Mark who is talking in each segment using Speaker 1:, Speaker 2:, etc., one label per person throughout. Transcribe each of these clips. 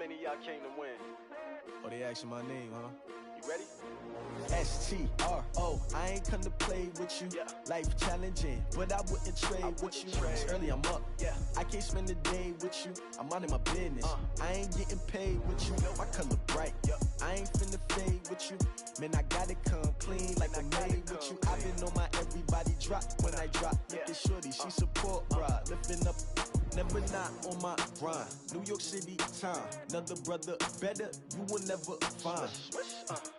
Speaker 1: many of y'all came to win?
Speaker 2: Oh, they asking my name, huh?
Speaker 1: You ready?
Speaker 2: S-T-R-O, I ain't come to play with you.
Speaker 1: Yeah.
Speaker 2: Life challenging, but I wouldn't trade with you. It's early, I'm up.
Speaker 1: Yeah.
Speaker 2: I can't spend the day with you. I'm out of my business. I ain't getting paid with you. My color bright. I ain't finna fade with you. Man, I gotta come clean like I made with you. I've been on my everybody drop when I drop. Look at shorty, she support ride. Lifting up, never not on my grind. New York City time, another brother better, you will never find.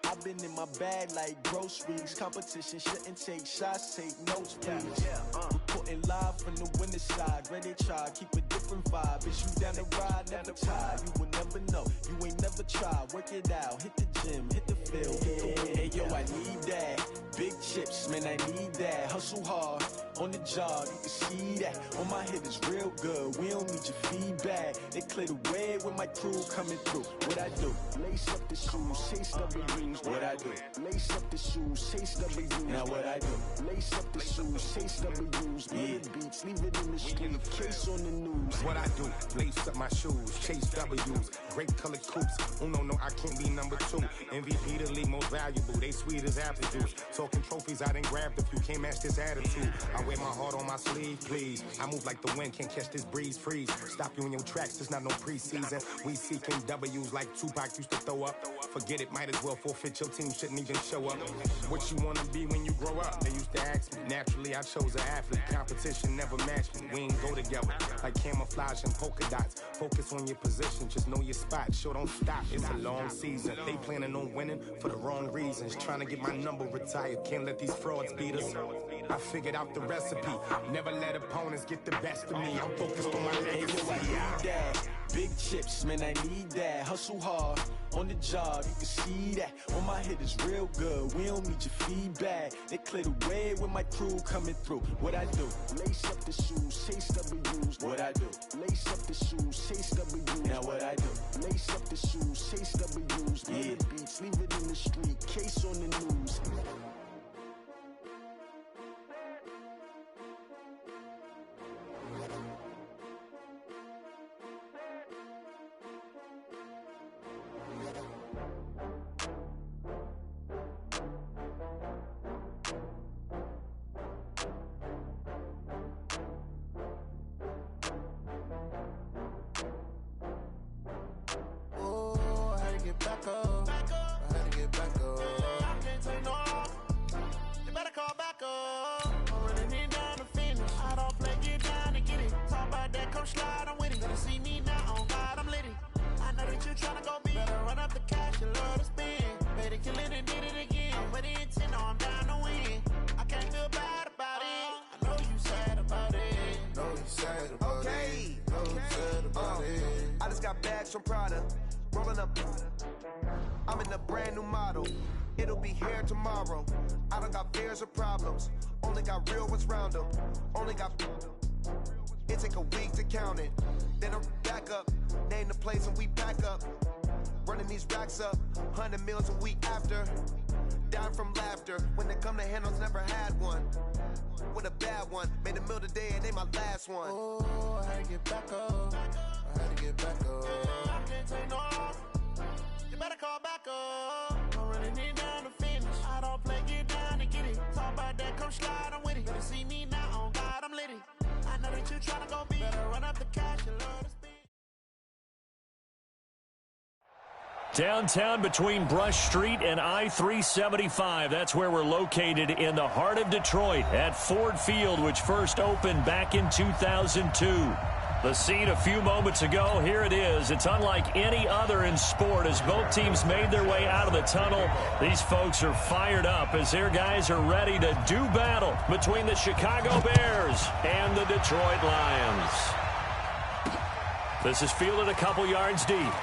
Speaker 2: I've been in my bag like groceries. Competition shouldn't take shots, take notes, please. Reporting live from the winter side. Ready to try, keep a different vibe. Bitch, you down the ride, never tired. You will never know, you ain't never tried. Work it out, hit the gym, hit the field, hit the win. Hey yo, I need that. Big chips, man, I need that. Hustle hard, on the job, you can see that. On my hit is real good, we don't need your feedback. They clear the way with my crew coming through. What I do? Lace up the shoes, chase W's. What I do? Lace up the shoes, chase W's. Now what I do? Lace up the shoes, chase W's. Beat beats, leave it in the street, case on the news.
Speaker 3: What I do? Lace up my shoes, chase W's. Great colored coops. No, I can't be number 2. MVP the league most valuable. They sweet as apple juice. Talking trophies, I done grabbed a few. Can't match this attitude. I wear my heart on my sleeve, please. I move like the wind, can't catch this breeze. Freeze. Stop you in your tracks. It's not no preseason. We seeking W's like Tupac used to throw up. Forget it, might as well forfeit. Your team shouldn't even show up. What you wanna be when you grow up? They used to ask me. Naturally, I chose an athlete. Competition never matched me. We ain't go together like camouflage and polka dots. Focus on your position, just know your spot. Sure, don't stop. It's a long season. They planning on winning for the wrong reasons. Trying to get my number retired. Can't let these frauds beat us. I figured out the recipe. Never let opponents get the best of me. I'm focused on my legacy.
Speaker 2: I need that. Big chips, man, I need that. Hustle hard, on the job, you can see that. On my hit is real good, we don't need your feedback. They clear the way with my crew coming through. What I do? Lace up the shoes, chase W's. What I do? Lace up the shoes, chase W's. Now what I do? Lace up the shoes, chase W's. Beat beats, leave it in the street, case on the news.
Speaker 4: Back up. I had to get back up. I can't take no off. You better call back up. I'm running it down to finish. I don't play, get down to get it. Talk about that, come slide, I'm with it. Better see me now, on God, I'm litty. I know that you tryna go big. Better run up the cash, you love to spend. Better kill it and did it again. I'm with the intent, no, I'm down to win. I can't feel bad about it. I know you sad about it.
Speaker 5: Know you sad about it. Know you sad about it.
Speaker 6: I just got bags from Prada. Rolling up, I'm in a brand new model. It'll be here tomorrow. I don't got fears or problems. Only got real ones round them. Only got. It take a week to count it. Then I'm back up. Name the place and we back up. Running these racks up. 100 meals a week after. Dying from laughter. When they come to handles, never had one. With a bad one. Made a meal today and they my last one.
Speaker 4: Oh, I had to get back up. I had to get back up. I can't take no off. You better call back up. I'm running it down to finish. I don't play, get down to get it. Talk about that, come slide, I'm with it. Better see me now, on God, I'm litty. I know that you tryna go big. Better run up the cash, you love to spend.
Speaker 7: Downtown between Brush Street and I-375. That's where we're located in the heart of Detroit at Ford Field, which first opened back in 2002. The scene a few moments ago, here it is. It's unlike any other in sport as both teams made their way out of the tunnel. These folks are fired up as their guys are ready to do battle between the Chicago Bears and the Detroit Lions. This is fielded a couple yards deep.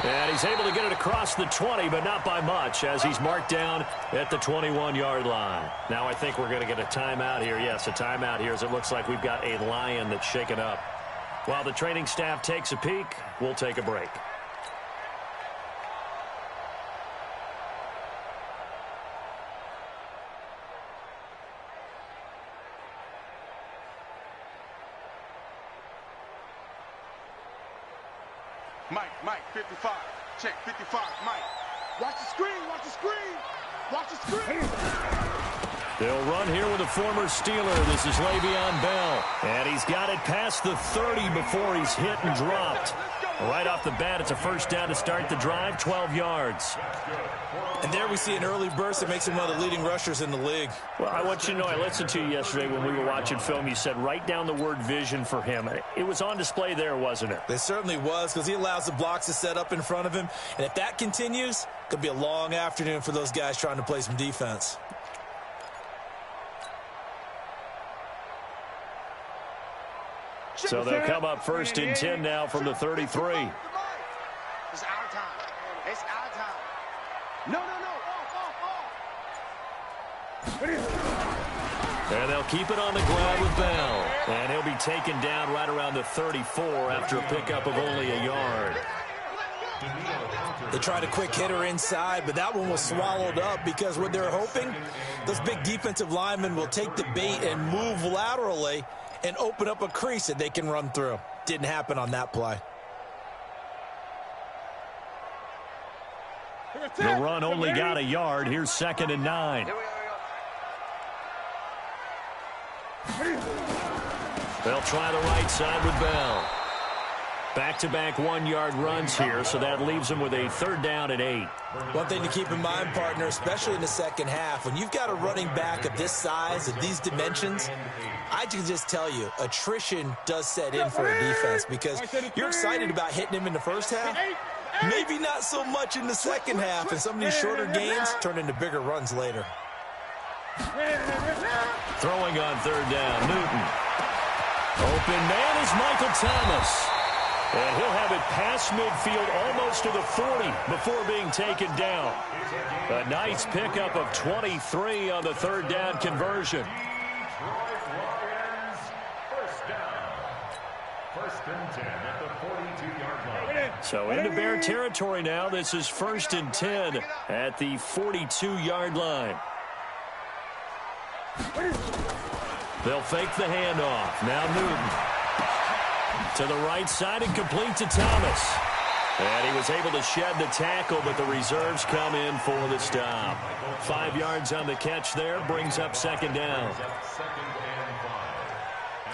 Speaker 7: And he's able to get it across the 20, but not by much, as he's marked down at the 21-yard line. Now I think we're going to get a timeout here. Yes, a timeout here, as it looks like we've got a Lion that's shaken up. While the training staff takes a peek, we'll take a break.
Speaker 1: Mike, 55. Check, 55, Mike. Watch the screen, watch the screen. Watch the screen.
Speaker 7: They'll run here with a former Steeler. This is Le'Veon Bell. And he's got it past the 30 before he's hit and dropped. Right off the bat, it's a first down to start the drive, 12 yards.
Speaker 8: And there we see an early burst that makes him one of the leading rushers in the league.
Speaker 7: Well, I want you to know, I listened to you yesterday when we were watching film. You said write down the word vision for him. It was on display there, wasn't it?
Speaker 8: It certainly was, because he allows the blocks to set up in front of him. And if that continues, it could be a long afternoon for those guys trying to play some defense.
Speaker 7: So they'll come up first and 10 now from the 33.
Speaker 1: It's our time. It's our time. No. Off.
Speaker 7: And they'll keep it on the ground with Bell. And he'll be taken down right around the 34 after a pickup of only a yard.
Speaker 8: They tried a quick hitter inside, but that one was swallowed up because what they're hoping, those big defensive linemen will take the bait and move laterally and open up a crease that they can run through. Didn't happen on that play.
Speaker 7: The run only got a yard. Here's 2nd and 9. They'll try the right side with Bell. Back-to-back 1-yard runs here, so that leaves them with a 3rd down and 8.
Speaker 8: One thing to keep in mind, partner, especially in the second half, when you've got a running back of this size, of these dimensions, I can just tell you, attrition does set in for a defense because you're excited about hitting him in the first half. Maybe not so much in the second half, and some of these shorter gains turn into bigger runs later.
Speaker 7: Throwing on 3rd down, Newton. Open man is Michael Thomas. And he'll have it past midfield almost to the 40 before being taken down. A nice pickup of 23 on the 3rd down conversion. So into Bear territory now. This is 1st and 10 at the 42-yard line. They'll fake the handoff. Now Newton. To the right side and complete to Thomas. And he was able to shed the tackle, but the reserves come in for the stop. 5 yards on the catch there, brings up 2nd down.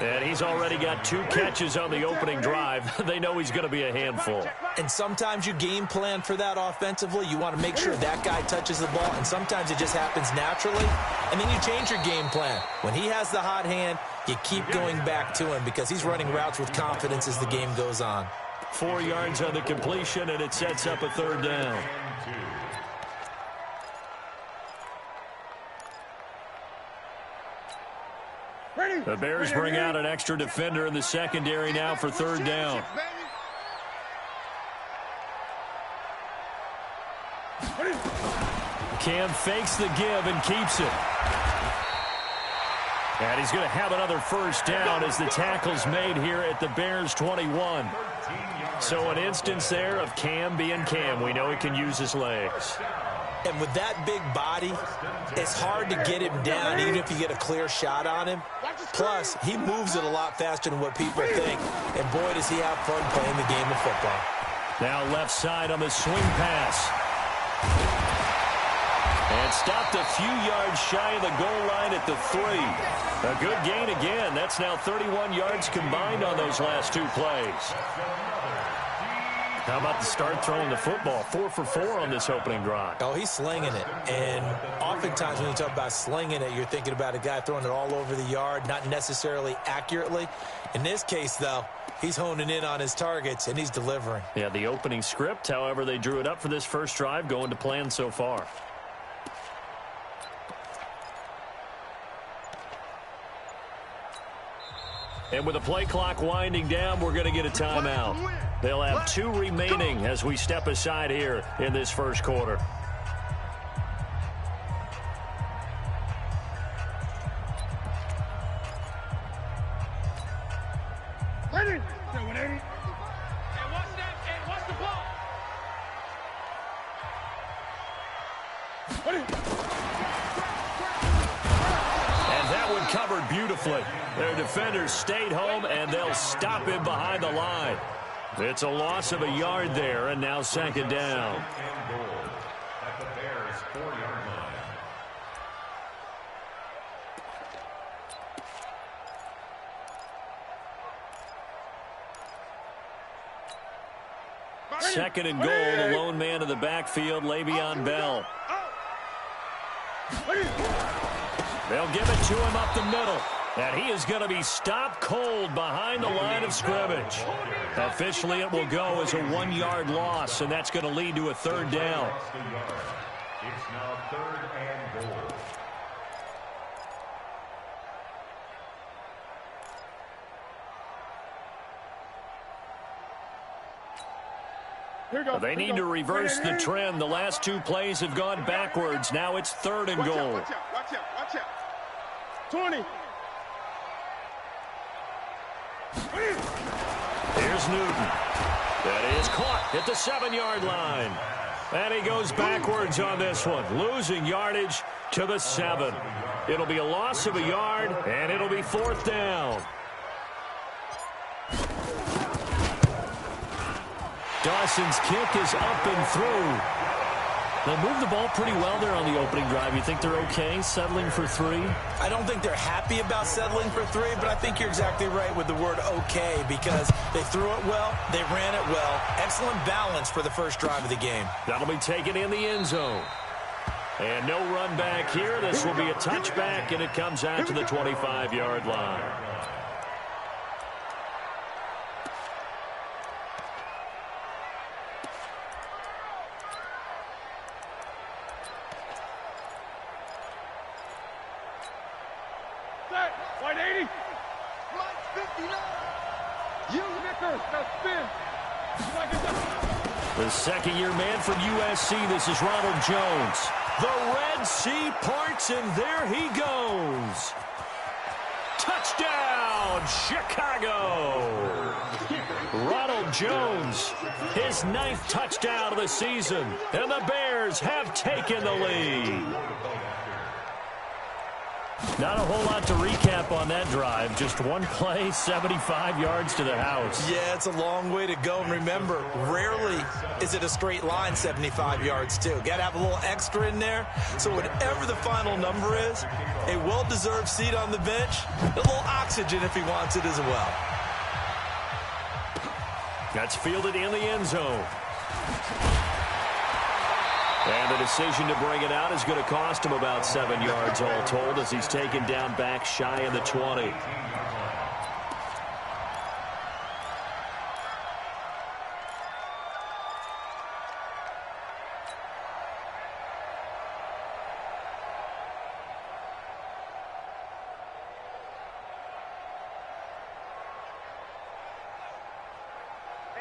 Speaker 7: And he's already got 2 catches on the opening drive. They know he's going to be a handful.
Speaker 8: And sometimes you game plan for that offensively. You want to make sure that guy touches the ball, and sometimes it just happens naturally. And then you change your game plan. When he has the hot hand, you keep going back to him because he's running routes with confidence as the game goes on.
Speaker 7: 4 yards on the completion, and it sets up a 3rd down. The Bears bring out an extra defender in the secondary now for 3rd down. Cam fakes the give and keeps it. And he's going to have another 1st down as the tackle's made here at the Bears 21. So an instance there of Cam being Cam. We know he can use his legs.
Speaker 8: And with that big body, it's hard to get him down even if you get a clear shot on him. Plus, he moves it a lot faster than what people think. And boy, does he have fun playing the game of football.
Speaker 7: Now left side on the swing pass. And stopped a few yards shy of the goal line at the 3. A good gain again. That's now 31 yards combined on those last 2 plays. How about the start throwing the football? 4 for 4 on this opening drive.
Speaker 8: Oh, he's slinging it. And oftentimes when you talk about slinging it, you're thinking about a guy throwing it all over the yard, not necessarily accurately. In this case, though, he's honing in on his targets, and he's delivering.
Speaker 7: Yeah, the opening script, however, they drew it up for this first drive, going to plan so far. And with the play clock winding down, we're going to get a timeout. They'll have 2 remaining as we step aside here in this first quarter.
Speaker 1: Ready? And watch the ball.
Speaker 7: And that one covered beautifully. Their defenders stayed home, and they'll stop him behind the line. It's a loss of a yard there, and now second down.
Speaker 9: At the Bears' 4-yard line.
Speaker 7: Second and goal, the lone man in the backfield, Le'Veon Bell. They'll give it to him up the middle. And he is going to be stopped cold behind the line of scrimmage. Officially, it will go as a 1-yard loss, and that's going to lead to a third down.
Speaker 9: It's now 3rd and goal.
Speaker 7: They need to reverse the trend. The last 2 plays have gone backwards. Now it's 3rd and goal.
Speaker 1: Watch out. 20.
Speaker 7: Here's Newton. That is caught at the 7-yard line. And he goes backwards on this one, losing yardage to the 7. It'll be a loss of a yard, and it'll be 4th down. Dawson's kick is up and through. They moved the ball pretty well there on the opening drive. You think they're okay settling for 3?
Speaker 8: I don't think they're happy about settling for 3, but I think you're exactly right with the word okay, because they threw it well, they ran it well. Excellent balance for the first drive of the game.
Speaker 7: That'll be taken in the end zone. And no run back here. This will be a touchback, and it comes out to the 25-yard line.
Speaker 1: White 80.
Speaker 6: Flight 59.
Speaker 1: You Nickers, now spin.
Speaker 7: The second-year man from USC, this is Ronald Jones. The Red Sea parts, and there he goes. Touchdown, Chicago. Ronald Jones, his 9th touchdown of the season, and the Bears have taken the lead. Not a whole lot to recap on that drive. Just one play, 75 yards to the house.
Speaker 8: Yeah, it's a long way to go. And remember, rarely is it a straight line 75 yards, too. Got to have a little extra in there. So whatever the final number is, a well-deserved seat on the bench, a little oxygen if he wants it as well.
Speaker 7: That's fielded in the end zone. And the decision to bring it out is going to cost him about 7 yards all told, as he's taken down back shy of the 20.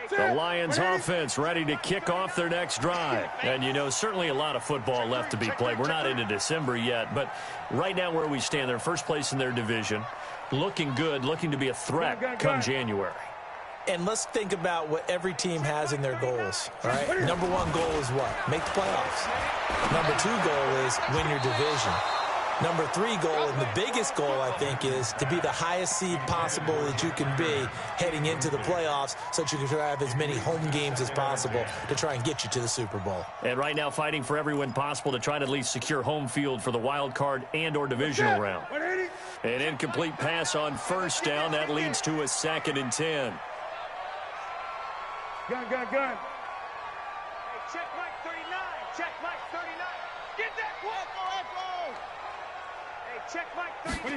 Speaker 7: The Lions offense ready to kick off their next drive. And, you know, certainly a lot of football left to be played. We're not into December yet, but right now where we stand, they're first place in their division, looking good, looking to be a threat come January.
Speaker 8: And let's think about what every team has in their goals, all right? Number 1 goal is what? Make the playoffs. Number 2 goal is win your division. Number 3 goal, and the biggest goal, I think, is to be the highest seed possible that you can be heading into the playoffs so that you can have as many home games as possible to try and get you to the Super Bowl.
Speaker 7: And right now fighting for every win possible to try to at least secure home field for the wild card and or divisional round. An incomplete pass on first down. That leads to a 2nd and 10.
Speaker 1: Gun.
Speaker 10: Hey, check Mike 39. Check Mike 39. Get that one. Check Mike 3.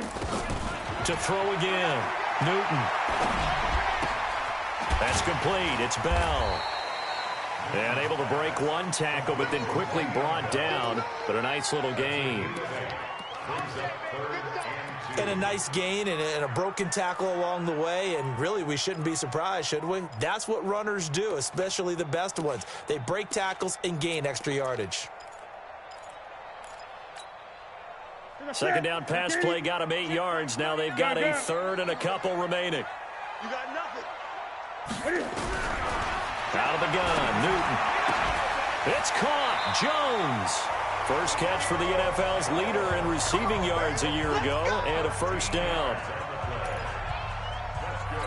Speaker 7: To throw again. Newton. That's complete. It's Bell. And able to break one tackle, but then quickly brought down. But a nice little gain.
Speaker 8: And a nice gain and a broken tackle along the way. And really, we shouldn't be surprised, should we? That's what runners do, especially the best ones. They break tackles and gain extra yardage.
Speaker 7: Second down pass play got him 8 yards. Now they've got a 3rd and a couple remaining.
Speaker 6: You got nothing.
Speaker 7: Out of the gun, Newton. It's caught. Jones. First catch for the NFL's leader in receiving yards a year ago, and a first down.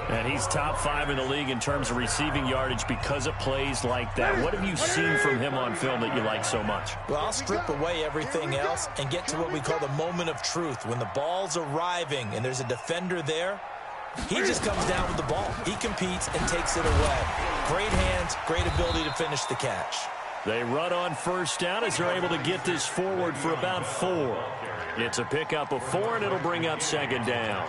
Speaker 7: And he's top 5 in the league in terms of receiving yardage because of plays like that. What have you seen from him on film that you like so much?
Speaker 8: Well, I'll strip away everything else and get to what we call the moment of truth. When the ball's arriving and there's a defender there, he just comes down with the ball. He competes and takes it away. Great hands, great ability to finish the catch.
Speaker 7: They run on first down as they're able to get this forward for about 4. It's a pickup of 4, and it'll bring up second down.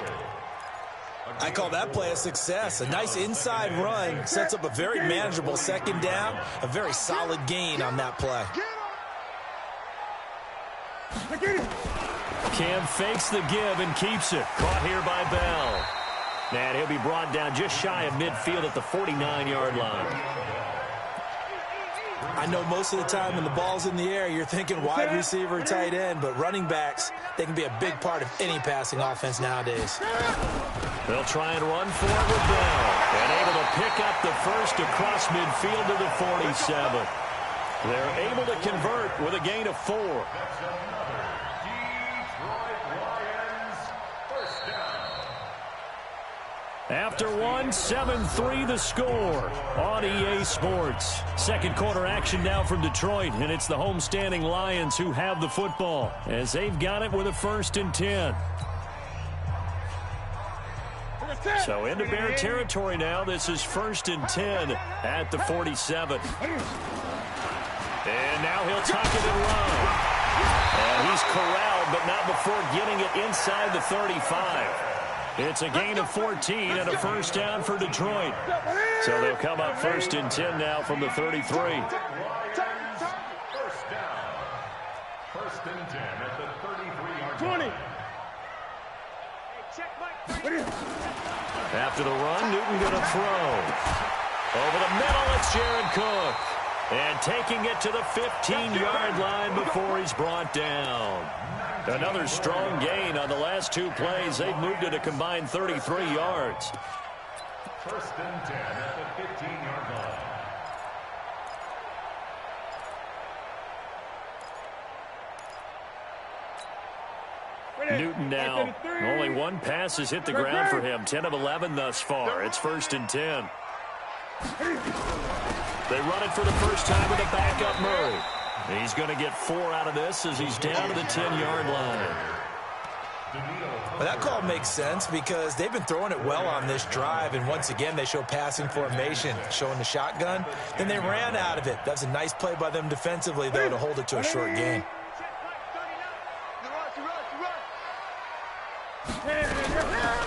Speaker 8: I call that play a success. A nice inside run sets up a very manageable second down, a very solid gain on that play.
Speaker 7: Cam fakes the give and keeps it. Caught here by Bell. And he'll be brought down just shy of midfield at the 49-yard line.
Speaker 8: I know most of the time when the ball's in the air, you're thinking wide receiver, tight end, but running backs, they can be a big part of any passing offense nowadays.
Speaker 7: They'll try and run for it with Bell. And able to pick up the first across midfield to the 47. They're able to convert with a gain of 4. After 1, 7-3 the score on EA Sports. Second quarter action now from Detroit, and it's the homestanding Lions who have the football as they've got it with a 1st and 10. So into Bear territory now. This is 1st and 10 at the 47. And now he'll tuck it and run. And he's corralled, but not before getting it inside the 35. It's a gain of 14 and a 1st down for Detroit. So they'll come up 1st and 10 now from the 33.
Speaker 9: 1st down. 1st and 10 at the 33-yard line.
Speaker 10: 20.
Speaker 7: After the run, Newton going to throw. Over the middle, it's Jared Cook. And taking it to the 15-yard line before he's brought down. Another strong gain on the last 2 plays. They've moved it a combined 33 yards.
Speaker 9: 1st and 10 at the 15-yard line.
Speaker 7: Newton now. Only 1 pass has hit the ground for him. 10 of 11 thus far. It's 1st and 10. They run it for the first time with a backup Murray. He's going to get 4 out of this as he's down to the 10-yard line.
Speaker 8: Well, that call makes sense because they've been throwing it well on this drive, and once again they show passing formation, showing the shotgun. Then they ran out of it. That's a nice play by them defensively, though, to hold it to a short gain.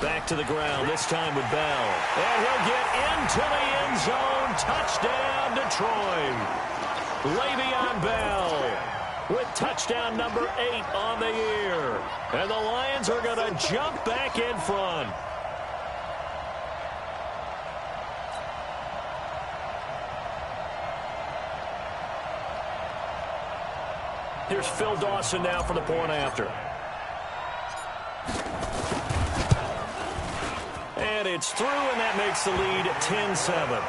Speaker 7: Back to the ground, this time with Bell. And he'll get into the end zone. Touchdown, Detroit. Le'Veon Bell with touchdown number 8 on the year. And the Lions are going to jump back in front. Here's Phil Dawson now for the point after. And it's through, and that makes the lead 10-7.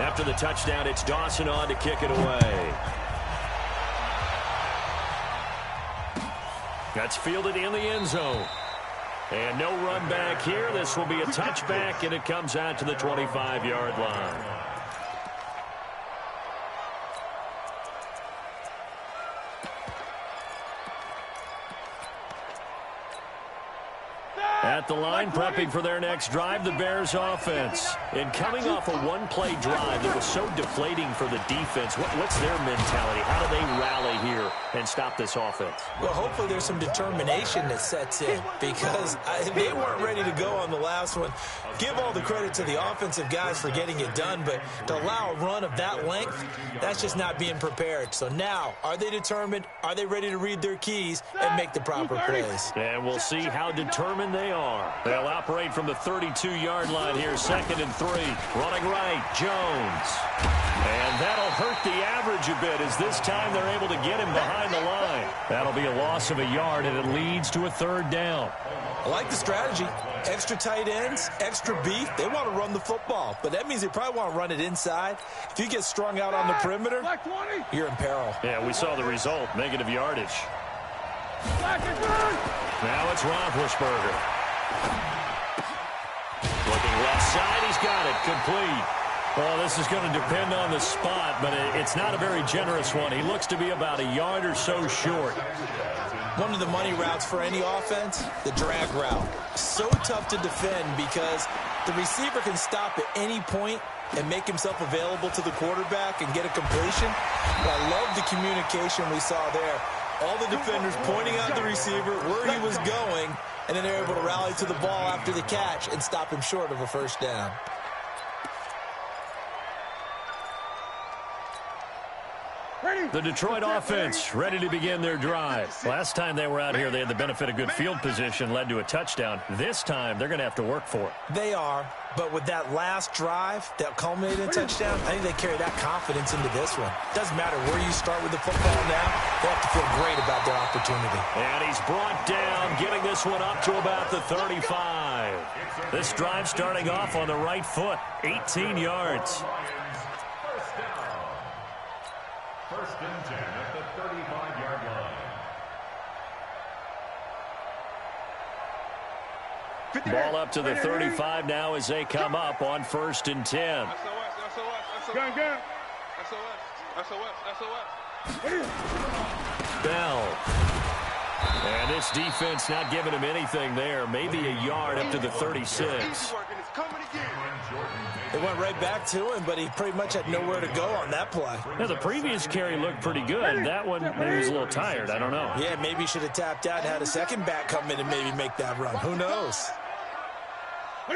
Speaker 7: After the touchdown, it's Dawson on to kick it away. That's fielded in the end zone. And no run back here. This will be a touchback, and it comes out to the 25-yard line. At the line, prepping for their next drive, the Bears offense. And coming off a 1-play drive that was so deflating for the defense, what's their mentality? How do they rally here and stop this offense?
Speaker 8: Well, hopefully there's some determination that sets in because they weren't ready to go on the last one. Give all the credit to the offensive guys for getting it done, but to allow a run of that length, that's just not being prepared. So now, are they determined? Are they ready to read their keys and make the proper plays?
Speaker 7: And we'll see how determined they are. They'll operate from the 32-yard line here, 2nd and 3. Running right, Jones. And that'll hurt the average a bit as this time they're able to get him behind the line. That'll be a loss of a yard, and it leads to a 3rd down.
Speaker 8: I like the strategy. Extra tight ends, extra beef. They want to run the football, but that means they probably want to run it inside. If you get strung out on the perimeter, you're in peril.
Speaker 7: Yeah, we saw the result, negative yardage. Now it's Roethlisberger. Looking left side, he's got it, complete. Well, this is going to depend on the spot, but it's not a very generous one. He looks to be about a yard or so short.
Speaker 8: One of the money routes for any offense, the drag route. So tough to defend because the receiver can stop at any point and make himself available to the quarterback and get a completion. But I love the communication we saw there. All the defenders pointing out the receiver, where he was going, and then they're able to rally to the ball after the catch and stop him short of a first down.
Speaker 7: The Detroit offense ready to begin their drive. Last time they were out here, they had the benefit of good field position, led to a touchdown. This time, they're going to have to work for it.
Speaker 8: They are, but with that last drive that culminated in a touchdown, I think they carry that confidence into this one. Doesn't matter where you start with the football now, they have to feel great about their opportunity.
Speaker 7: And he's brought down, getting this one up to about the 35. This drive starting off on the right foot, 18 yards.
Speaker 9: First and 10 at the 35-yard line.
Speaker 7: Ball up to the 35 now as they come up on 1st and 10. Bell. And this defense not giving him anything there. Maybe a yard up to the 36.
Speaker 8: They went right back to him, but he pretty much had nowhere to go on that play.
Speaker 7: Now, the previous carry looked pretty good. That one, maybe he was a little tired. I don't know.
Speaker 8: Yeah, maybe he should have tapped out and had a second back come in and maybe make that run. Who knows?
Speaker 7: On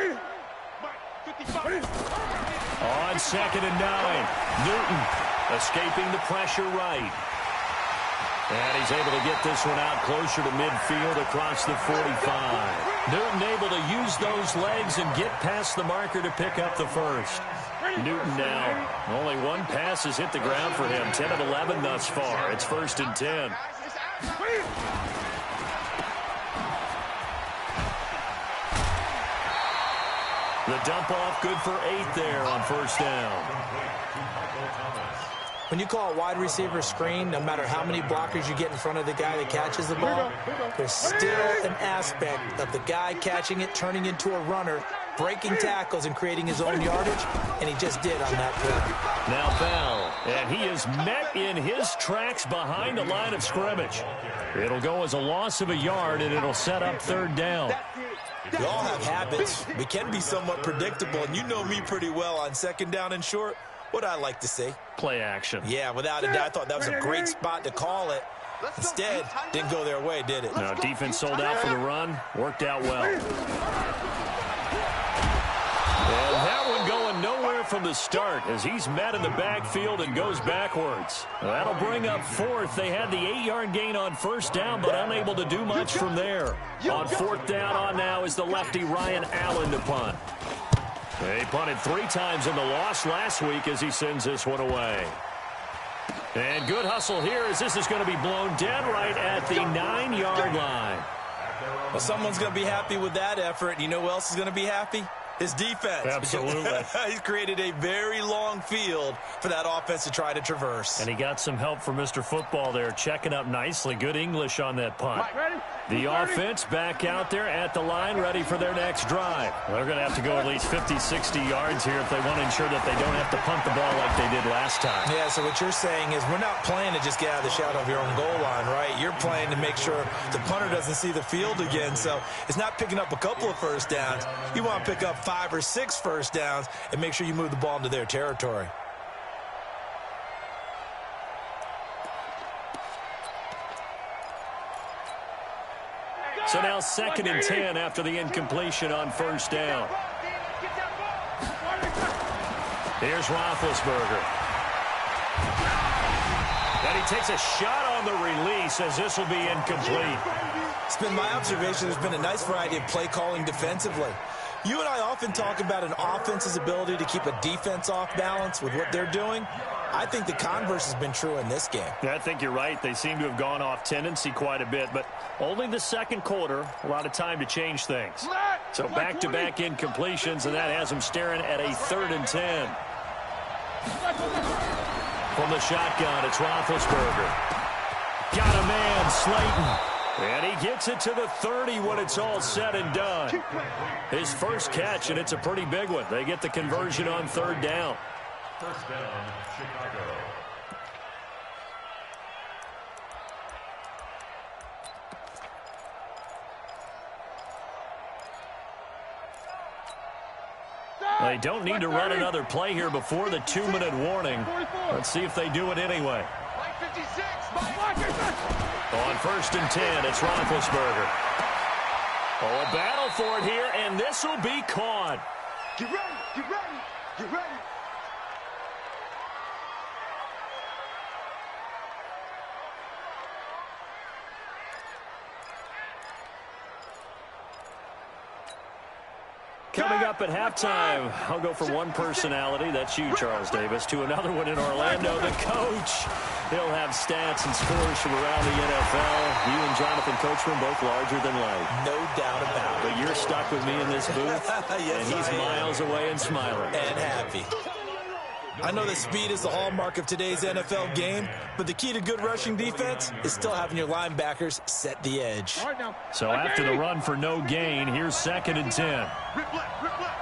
Speaker 7: 2nd and 9, Newton escaping the pressure right. And he's able to get this one out closer to midfield across the 45. Newton able to use those legs and get past the marker to pick up the first. Newton now, only one pass has hit the ground for him. 10 of 11 thus far. It's 1st and 10. The dump off good for 8 there on 1st down.
Speaker 8: When you call a wide receiver screen, no matter how many blockers you get in front of the guy that catches the ball, there's still an aspect of the guy catching it, turning into a runner, breaking tackles and creating his own yardage, and he just did on that play.
Speaker 7: Now Bell, and he is met in his tracks behind the line of scrimmage. It'll go as a loss of a yard, and it'll set up 3rd down.
Speaker 8: We all have habits. We can be somewhat predictable, and you know me pretty well on 2nd down and short. What I like to see.
Speaker 7: Play action.
Speaker 8: Yeah, without a doubt. I thought that was a great spot to call it. Instead, didn't go their way, did it?
Speaker 7: No, defense sold out for the run. Worked out well. And that one going nowhere from the start as he's met in the backfield and goes backwards. That'll bring up 4th. They had the 8-yard gain on 1st down, but unable to do much from there. On 4th down on now is the lefty Ryan Allen to punt. They punted 3 times in the loss last week as he sends this one away. And good hustle here as this is going to be blown dead right at the 9-yard line.
Speaker 8: Well, someone's going to be happy with that effort. You know who else is going to be happy? His defense.
Speaker 7: Absolutely.
Speaker 8: He's created a very long field for that offense to try to traverse.
Speaker 7: And he got some help from Mr. Football there, checking up nicely. Good English on that punt. The offense back out there at the line, ready for their next drive. They're going to have to go at least 50, 60 yards here if they want to ensure that they don't have to punt the ball like they did last time.
Speaker 8: Yeah, so what you're saying is we're not playing to just get out of the shadow of your own goal line, right? You're playing to make sure the punter doesn't see the field again. So it's not picking up a couple of first downs. You want to pick up 5 or 6 first downs and make sure you move the ball into their territory.
Speaker 7: So now 2nd and 10 after the incompletion on 1st down. Here's Roethlisberger. And he takes a shot on the release as this will be incomplete.
Speaker 8: It's been my observation there's been a nice variety of play calling defensively. You and I often talk about an offense's ability to keep a defense off balance with what they're doing. I think the converse has been true in this game.
Speaker 7: Yeah, I think you're right. They seem to have gone off tendency quite a bit, but only the second quarter, a lot of time to change things. So back-to-back incompletions, and that has them staring at a 3rd and 10. From the shotgun, it's Roethlisberger. Got a man, Slayton. And he gets it to the 30 when it's all said and done. His first catch, and it's a pretty big one. They get the conversion on 3rd down.
Speaker 9: First down, Chicago.
Speaker 7: They don't need to run another play here before the 2-minute warning. Let's see if they do it anyway. On 1st and 10, it's Roethlisberger. Oh, a battle for it here, and this will be caught.
Speaker 1: Get ready, get ready, get ready.
Speaker 7: Coming up at halftime, I'll go from one personality, that's you, Charles Davis, to another one in Orlando, the coach. He'll have stats and scores from around the NFL. You and Jonathan Coachman both larger than life.
Speaker 8: No doubt about it.
Speaker 7: But you're stuck with me in this booth,
Speaker 8: yes,
Speaker 7: and he's miles away and smiling.
Speaker 8: And happy. I know that speed is the hallmark of today's NFL game, but the key to good rushing defense is still having your linebackers set the edge.
Speaker 7: So after the run for no gain, here's 2nd and 10.
Speaker 1: Rip left, rip left.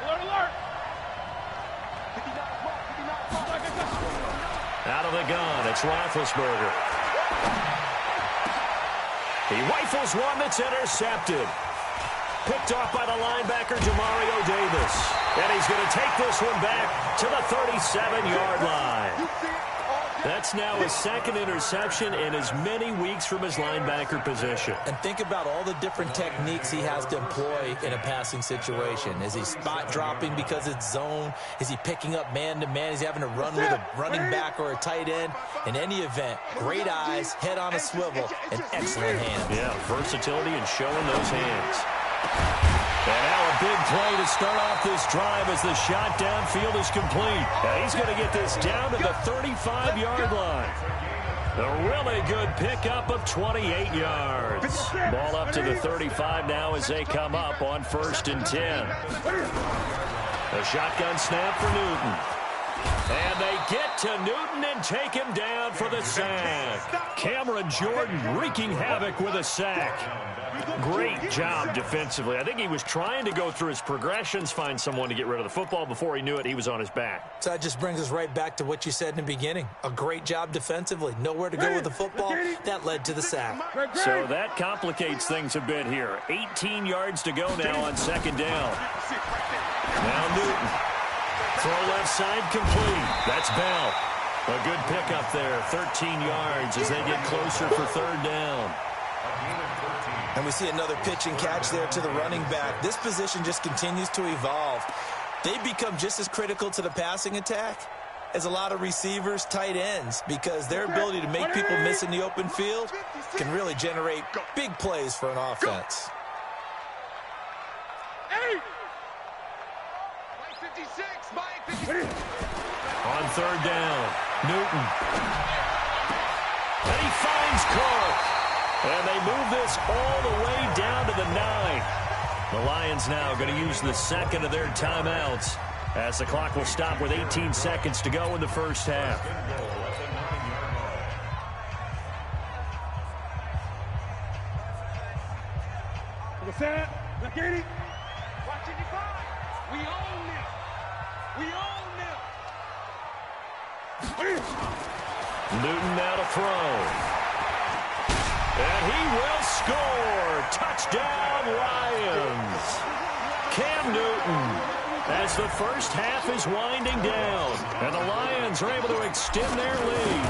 Speaker 10: Alert, alert.
Speaker 7: Out of the gun, it's Roethlisberger. He rifles one that's intercepted. Picked off by the linebacker, Jamario Davis. And he's going to take this one back to the 37-yard line. That's now his 2nd interception in as many weeks from his linebacker position.
Speaker 8: And think about all the different techniques he has to employ in a passing situation. Is he spot dropping because it's zone? Is he picking up man-to-man? Is he having to run with a running back or a tight end? In any event, great eyes, head on a swivel, and excellent hands.
Speaker 7: Yeah, versatility and showing those hands. And now a big play to start off this drive as the shot downfield is complete. And he's going to get this down to the 35-yard line. A really good pickup of 28 yards. Ball up to the 35 now as they come up on 1st and 10. A shotgun snap for Newton. And they get to Newton and take him down for the sack. Cameron Jordan wreaking havoc with a sack. Great job defensively. I think he was trying to go through his progressions, find someone to get rid of the football. Before he knew it, he was on his back.
Speaker 8: So that just brings us right back to what you said in the beginning. A great job defensively. Nowhere to go with the football. That led to the sack.
Speaker 7: So that complicates things a bit here. 18 yards to go now on 2nd down. Now Newton. Throw left side complete. That's Bell. A good pickup there. 13 yards as they get closer for 3rd down.
Speaker 8: And we see another pitch and catch there to the running back. This position just continues to evolve. They become just as critical to the passing attack as a lot of receivers, tight ends, because their ability to make people miss in the open field can really generate big plays for an offense.
Speaker 7: On 3rd down, Newton. And he finds Cook. And they move this all the way down to the 9. The Lions now going to use the 2nd of their timeouts as the clock will stop with 18 seconds to go in the first half.
Speaker 10: We own it. We own it.
Speaker 7: Newton now to throw. And he will score. Touchdown, Lions. Cam Newton, as the first half is winding down. And the Lions are able to extend their lead.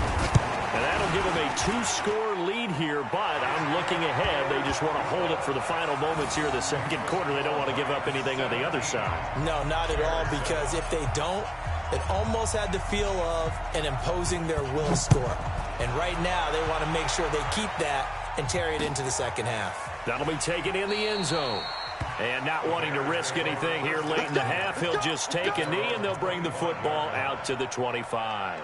Speaker 7: And that'll give them a 2-score lead here, but I'm looking ahead. They just want to hold it for the final moments here of the 2nd quarter. They don't want to give up anything on the other side.
Speaker 8: No, not at all, because if they don't, it almost had the feel of an imposing their will score. And right now, they want to make sure they keep that and carry it into the 2nd half.
Speaker 7: That'll be taken in the end zone. And not wanting to risk anything here late in the half. enough, he'll just take a knee, and they'll bring the football out to the 25.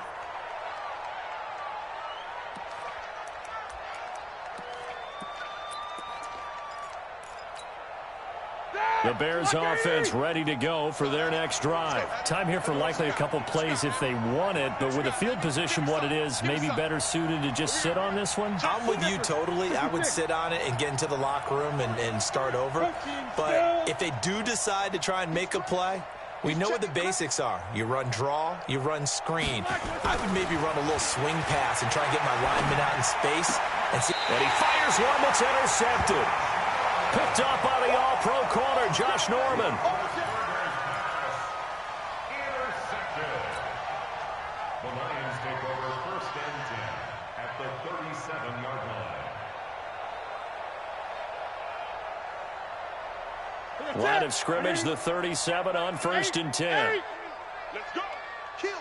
Speaker 7: The Bears offense ready to go for their next drive. Time here for likely a couple plays if they want it, but with the field position what it is, maybe better suited to just sit on this one?
Speaker 8: I'm with you totally. I would sit on it and get into the locker room and start over. But if they do decide to try and make a play, we know what the basics are. You run draw, you run screen. I would maybe run a little swing pass and try and get my lineman out in space. And
Speaker 7: he fires one that's intercepted. Picked up by the all-pro corner, Josh Norman.
Speaker 9: Intercepted. The Lions take over 1st and 10 at the 37-yard line.
Speaker 7: Line of scrimmage, the 37 on 1st and 10.
Speaker 1: Let's go. Kill.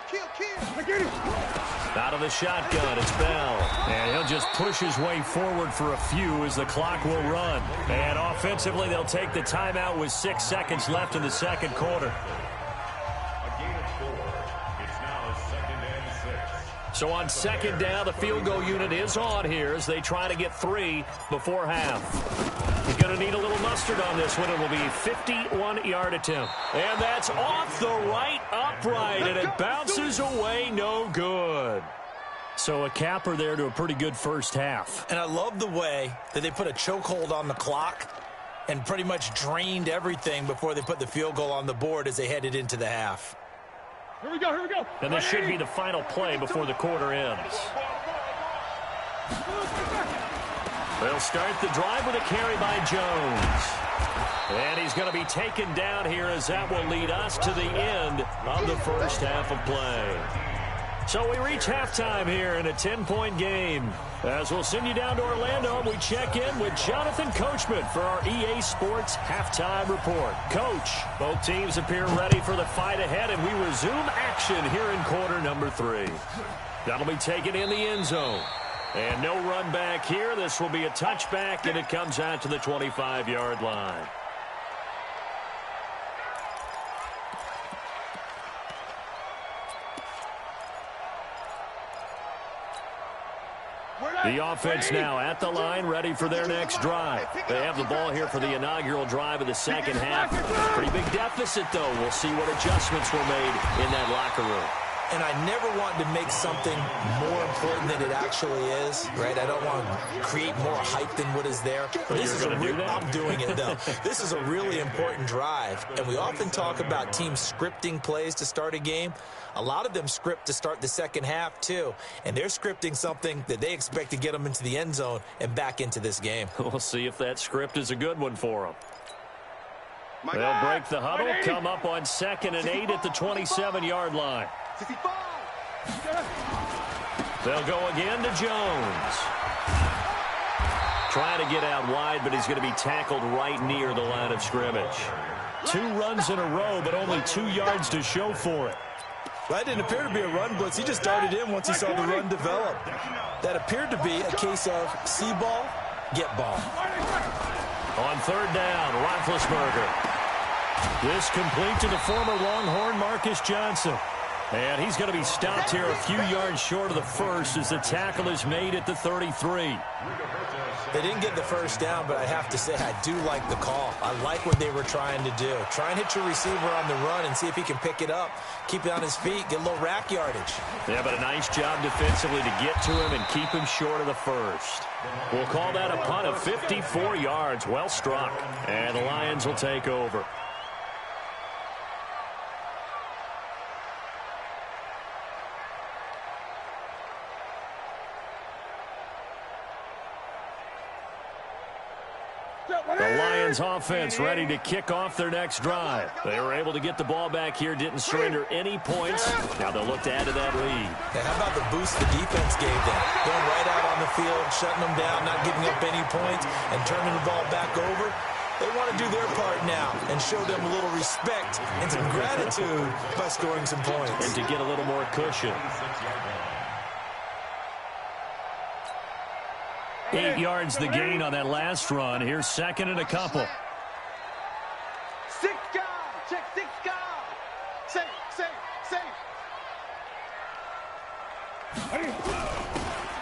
Speaker 7: Out of the shotgun, it's Bell. And he'll just push his way forward for a few as the clock will run. And offensively, they'll take the timeout with 6 seconds left in the second quarter.
Speaker 9: A gain of 4. It's now 2nd and 6.
Speaker 7: So on second down, the field goal unit is on here as they try to get 3 before half. You're going to need a little mustard on this one. It will be a 51-yard attempt. And that's off the right upright, and it bounces away no good. So a capper there to a pretty good first half.
Speaker 8: And I love the way that they put a chokehold on the clock and pretty much drained everything before they put the field goal on the board as they headed into the half.
Speaker 10: Here we go.
Speaker 7: And this should be the final play before the quarter ends. They'll start the drive with a carry by Jones. And he's going to be taken down here as that will lead us to the end of the first half of play. So we reach halftime here in a 10-point game. As we'll send you down to Orlando, and we check in with Jonathan Coachman for our EA Sports Halftime Report. Coach, both teams appear ready for the fight ahead, and we resume action here in quarter number 3. That'll be taken in the end zone. And no run back here. This will be a touchback, and it comes out to the 25-yard line. The offense now at the line, ready for their next drive. They have the ball here for the inaugural drive of the second half. Pretty big deficit, though. We'll see what adjustments were made in that locker room.
Speaker 8: And I never want to make something more important than it actually is, right? I don't want to create more hype than what is there. I'm doing it, though. This is a really important drive, and we often talk about teams scripting plays to start a game. A lot of them script to start the second half, too, and they're scripting something that they expect to get them into the end zone and back into this game.
Speaker 7: We'll see if that script is a good one for them. They'll break the huddle, come up on 2nd and 8 at the 27-yard line.
Speaker 1: 65.
Speaker 7: They'll go again to Jones. Trying to get out wide, but he's going to be tackled right near the line of scrimmage. 2 runs in a row, but only 2 yards to show for it.
Speaker 8: That didn't appear to be a run blitz. He just darted in once he saw the run develop. That appeared to be a case of see ball, get ball.
Speaker 7: On 3rd down, Roethlisberger. This complete to the former Longhorn Marcus Johnson. And he's going to be stopped here a few yards short of the first as the tackle is made at the 33.
Speaker 8: They didn't get the first down, but I have to say I do like the call. I like what they were trying to do. Try and hit your receiver on the run and see if he can pick it up, keep it on his feet, get a little rack yardage.
Speaker 7: Yeah, but a nice job defensively to get to him and keep him short of the first. We'll call that a punt of 54 yards. Well struck. And the Lions will take over. The Lions offense ready to kick off their next drive. They were able to get the ball back here, didn't surrender any points. Now they'll look to add to that lead.
Speaker 8: Hey, how about the boost the defense gave them? Going right out on the field, shutting them down, not giving up any points, and turning the ball back over. They want to do their part now and show them a little respect and some gratitude by scoring some points.
Speaker 7: And to get a little more cushion. 8 yards the gain on that last run. Here's 2nd and a couple.
Speaker 10: 6 guys. Check 6 guys.
Speaker 1: Safe, safe, safe.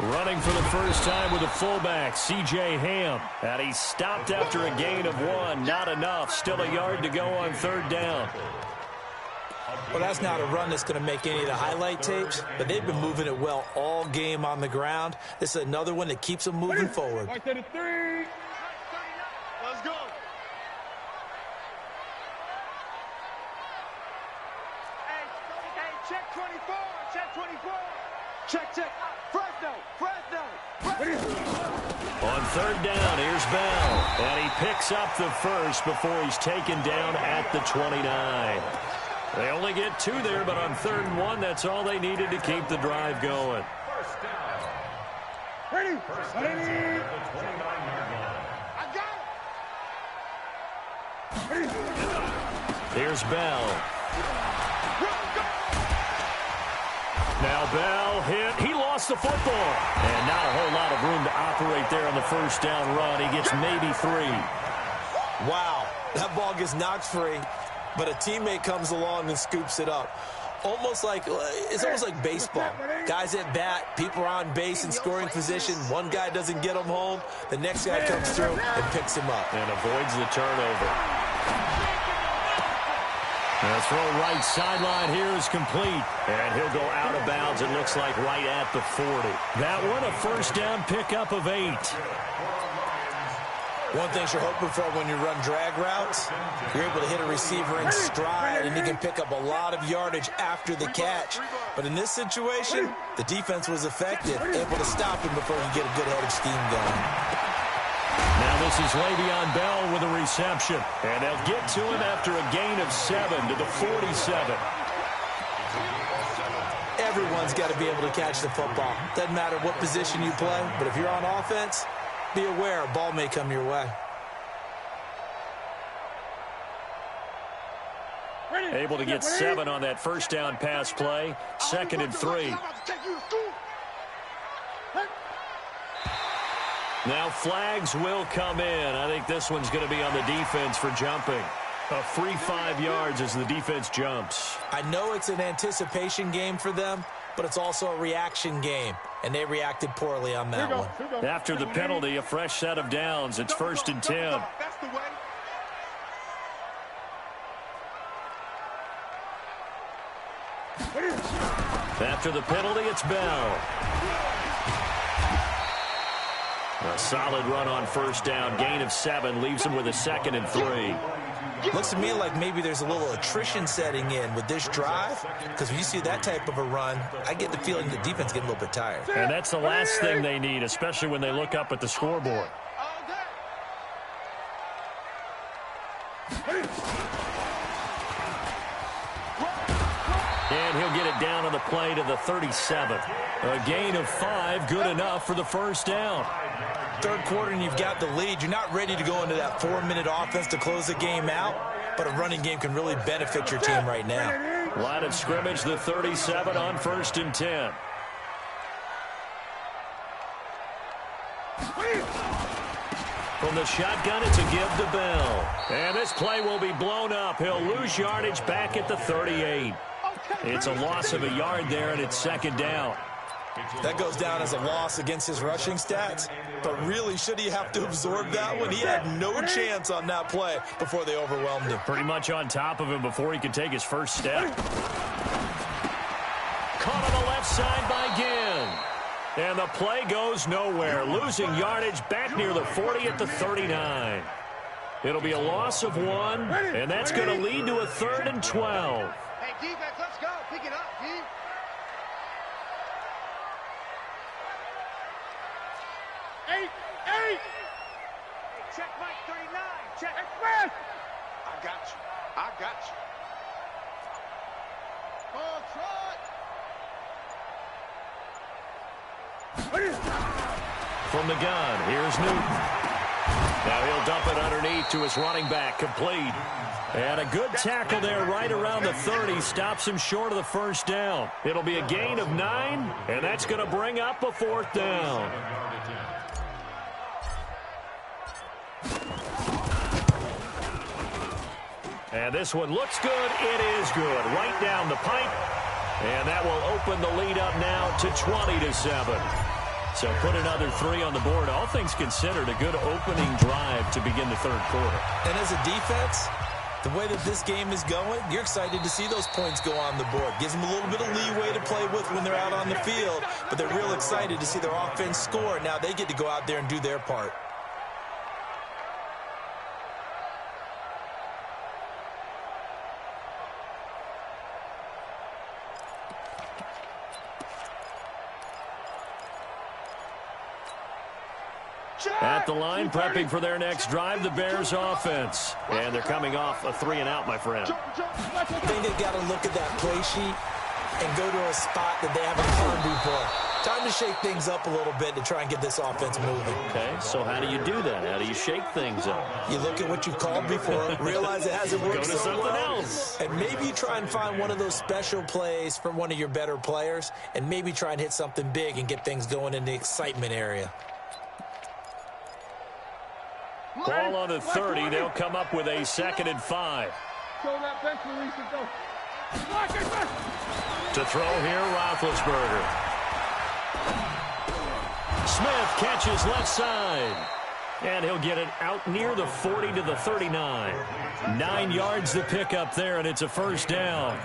Speaker 7: Running for the first time with a fullback, C.J. Ham. And he stopped after a gain of 1. Not enough. Still a yard to go on 3rd down.
Speaker 8: Well, that's not a run that's going to make any of the highlight tapes, but they've been moving it well all game on the ground. This is another one that keeps them moving forward.
Speaker 1: Let's go.
Speaker 10: Hey, check 24, check 24.
Speaker 1: Check. Fresno.
Speaker 7: On 3rd down, here's Bell. And he picks up the first before he's taken down at the 29. They only get 2 there, but on 3rd and 1, that's all they needed to keep the drive going.
Speaker 9: First down.
Speaker 1: Ready.
Speaker 9: First down at the 29-yard line.
Speaker 1: I got it.
Speaker 7: Here's Bell. Now Bell hit. He lost the football. And not a whole lot of room to operate there on the first down run. He gets maybe 3.
Speaker 8: Wow, that ball gets knocked free, but a teammate comes along and scoops it up. It's almost like baseball. Guys at bat, people are on base in scoring position. One guy doesn't get him home. The next guy comes through and picks him up.
Speaker 7: And avoids the turnover. And the throw right sideline here is complete. And he'll go out of bounds, it looks like, right at the 40. That one, a first down pickup of 8.
Speaker 8: One thing you're hoping for when you run drag routes, you're able to hit a receiver in stride, and he can pick up a lot of yardage after the catch. But in this situation, the defense was effective, able to stop him before you get a good head of steam going.
Speaker 7: Now this is Le'Veon Bell with a reception. And they'll get to him after a gain of 7 to the 47.
Speaker 8: Everyone's got to be able to catch the football. Doesn't matter what position you play, but if you're on offense, be aware a ball may come your way.
Speaker 7: Able to get 7 on that first down pass play. 2nd and 3. Now flags will come in. I think this one's going to be on the defense for jumping. A free 5 yards as the defense jumps.
Speaker 8: I know it's an anticipation game for them, but it's also a reaction game, and they reacted poorly on that one.
Speaker 7: After the penalty, a fresh set of downs. It's 1st and 10.
Speaker 1: That's the way.
Speaker 7: After the penalty, it's Bell. A solid run on first down. Gain of 7 leaves him with a 2nd and 3.
Speaker 8: Looks to me like maybe there's a little attrition setting in with this drive, because when you see that type of a run, I get the feeling the defense getting a little bit tired.
Speaker 7: And that's the last thing they need, especially when they look up at the scoreboard. And he'll get it down on the play to the 37. A gain of 5, good enough for the first down.
Speaker 8: Third quarter and you've got the lead. You're not ready to go into that 4-minute offense to close the game out, but a running game can really benefit your team right now.
Speaker 7: Line of scrimmage, the 37 on 1st and 10. From the shotgun, it's a give to Bell. And this play will be blown up. He'll lose yardage back at the 38. It's a loss of a yard there, and it's 2nd down.
Speaker 8: That goes down as a loss against his rushing stats, but really, should he have to absorb that one? He had no chance on that play before they overwhelmed him.
Speaker 7: Pretty much on top of him before he could take his first step. Caught on the left side by Ginn. And the play goes nowhere, losing yardage back near the 40 at the 39. It'll be a loss of 1, and that's going to lead to a 3rd and 12.
Speaker 10: Hey, defense, let's go. Pick it up, D.
Speaker 1: Eight.
Speaker 10: Hey, check Mike 39. Check.
Speaker 1: Express. I got you.
Speaker 10: Ball trot.
Speaker 7: From the gun, here's Newton. Now he'll dump it underneath to his running back, complete. And a good tackle there right around the 30, stops him short of the first down. It'll be a gain of 9, and that's going to bring up a 4th down. And this one looks good. It is good. Right down the pipe. And that will open the lead up now to 20-7. So put another 3 on the board. All things considered, a good opening drive to begin the third quarter.
Speaker 8: And as a defense, the way that this game is going, you're excited to see those points go on the board. Gives them a little bit of leeway to play with when they're out on the field, but they're real excited to see their offense score. Now they get to go out there and do their part.
Speaker 7: At the line, prepping for their next drive, the Bears offense. And they're coming off a 3-and-out, my friend.
Speaker 8: I think they've got to look at that play sheet and go to a spot that they haven't gone before. Time to shake things up a little bit to try and get this offense moving.
Speaker 7: Okay, so how do you do that? How do you shake things up?
Speaker 8: You look at what you've called before, realize it hasn't worked
Speaker 7: Go to
Speaker 8: so
Speaker 7: something
Speaker 8: well,
Speaker 7: else.
Speaker 8: and maybe you try and find one of those special plays from one of your better players, and maybe try and hit something big and get things going in the excitement area.
Speaker 7: Ball on the 30. They'll come up with a 2nd and 5. To throw here, Roethlisberger. Smith catches left side. And he'll get it out near the 40 to the 39. 9 yards to pick up there, and it's a first down.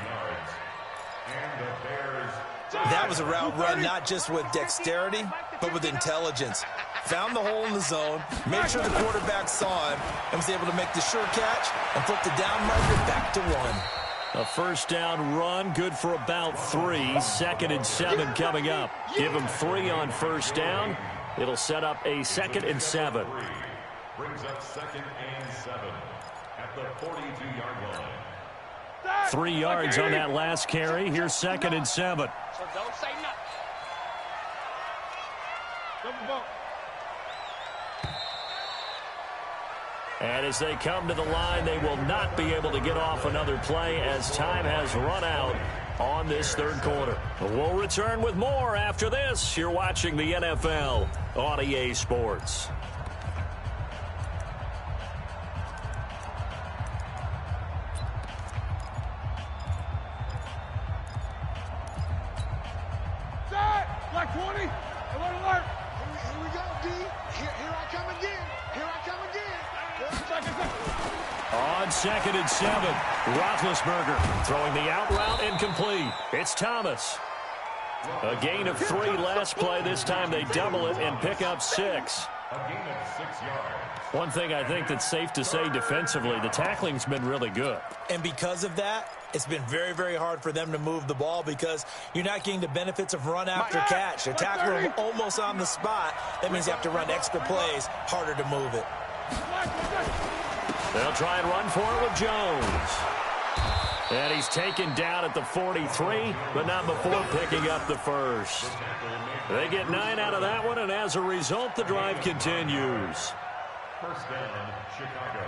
Speaker 8: That was a route run not just with dexterity, but with intelligence. Found the hole in the zone, made sure the quarterback saw him, and was able to make the sure catch and flip the down marker back to 1.
Speaker 7: A first down run, good for about 3. 2nd and 7 coming up. Give him 3 on first down. It'll set up a 2nd and 7.
Speaker 9: Brings up 2nd and 7 at the 42-yard line.
Speaker 7: 3 yards on that last carry. Here's 2nd and 7.
Speaker 10: So don't say nothing.
Speaker 7: And as they come to the line, they will not be able to get off another play as time has run out on this third quarter. We'll return with more after this. You're watching the NFL on EA Sports.
Speaker 1: Black 20. Alert, alert. Here we go, D. Here I come again. Here I come again.
Speaker 7: On 2nd and 7, Roethlisberger throwing the out route incomplete. It's Thomas. A gain of 3 last play. This time they double it and pick up 6.
Speaker 9: A gain of 6 yards.
Speaker 7: One thing I think that's safe to say defensively, the tackling's been really good.
Speaker 8: And because of that, it's been very, very hard for them to move the ball because you're not getting the benefits of run after catch. They're tackling them almost on the spot. That means you have to run extra plays, harder to move it.
Speaker 7: They'll try and run for it with Jones. And he's taken down at the 43, but not before picking up the first. They get 9 out of that one, and as a result, the drive continues.
Speaker 9: First down, Chicago.